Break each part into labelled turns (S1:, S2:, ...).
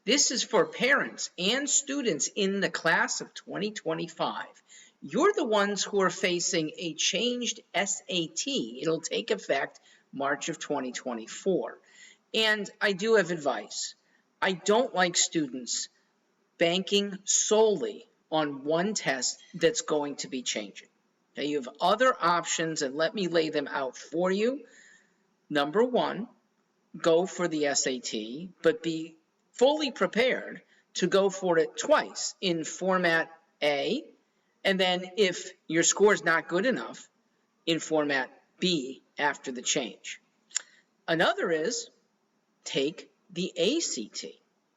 S1: This is for parents and students in the class of 2025. You're the ones who are facing a changed SAT. It'll take effect March of 2024. And I do have advice. I don't like students banking solely on one test that's going to be changing. Okay, you have other options, and let me lay them out for you. Number one, go for the SAT, but be fully prepared to go for it twice in format A, and then if your score is not good enough, in format B after the change. Another is take the ACT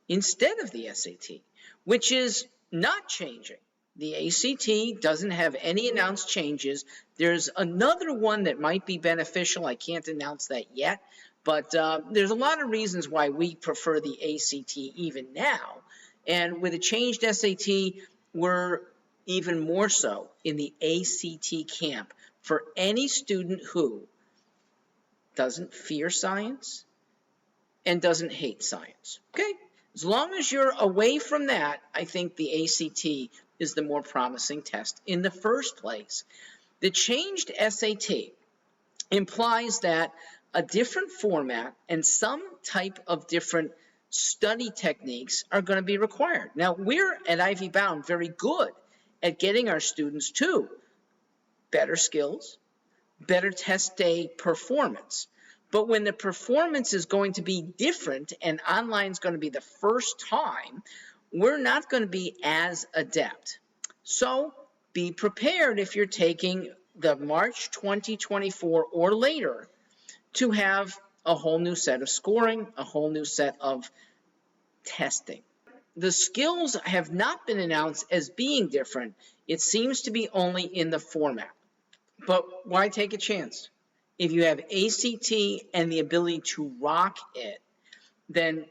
S1: instead of the SAT, which is not changing. The ACT doesn't have any announced changes. There's another one that might be beneficial. I can't announce that yet, but there's a lot of reasons why we prefer the ACT even now. And with a changed SAT, we're even more so in the ACT camp for any student who doesn't fear science and doesn't hate science. Okay? As long as you're away from that, I think the ACT is the more promising test in the first place. The changed SAT implies that a different format and some type of different study techniques are going to be required. Now, we're at Ivy Bound very good at getting our students to better skills, better test day performance. But when the performance is going to be different and online is going to be the first time, we're not going to be as adept. So be prepared if you're taking the March 2024 or later to have a whole new set of scoring, a whole new set of testing. The skills have not been announced as being different. It seems to be only in the format. But why take a chance? If you have ACT and the ability to rock it, then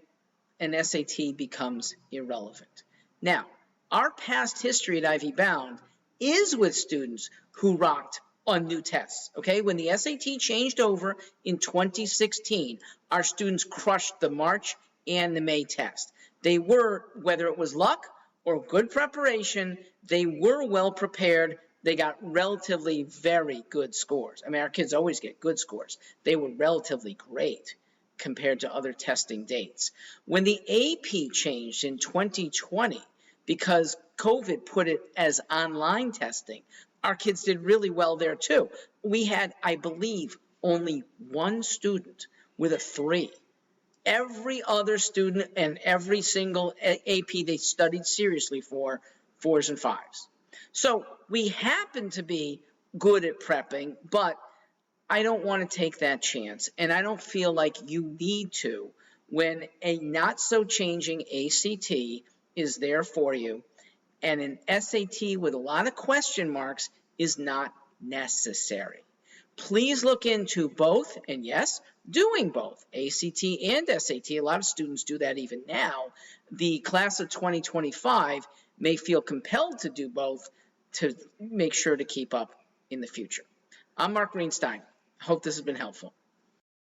S1: an SAT becomes irrelevant. Now, our past history at Ivy Bound is with students who rocked on new tests. Okay, when the SAT changed over in 2016, our students crushed the March and the May test. They were, whether it was luck or good preparation, they were well prepared. They got relatively very good scores. I mean, our kids always get good scores. They were relatively great compared to other testing dates. When the AP changed in 2020, because COVID put it as online testing, our kids did really well there too. We had, I believe, only one student with a 3. Every other student and every single AP they studied seriously for 4s and 5s. So we happen to be good at prepping, but I don't want to take that chance, and I don't feel like you need to when a not-so-changing ACT is there for you, and an SAT with a lot of question marks is not necessary. Please look into both, and yes, doing both, ACT and SAT. A lot of students do that even now. The class of 2025 may feel compelled to do both to make sure to keep up in the future. I'm Mark Greenstein. I hope this has been helpful.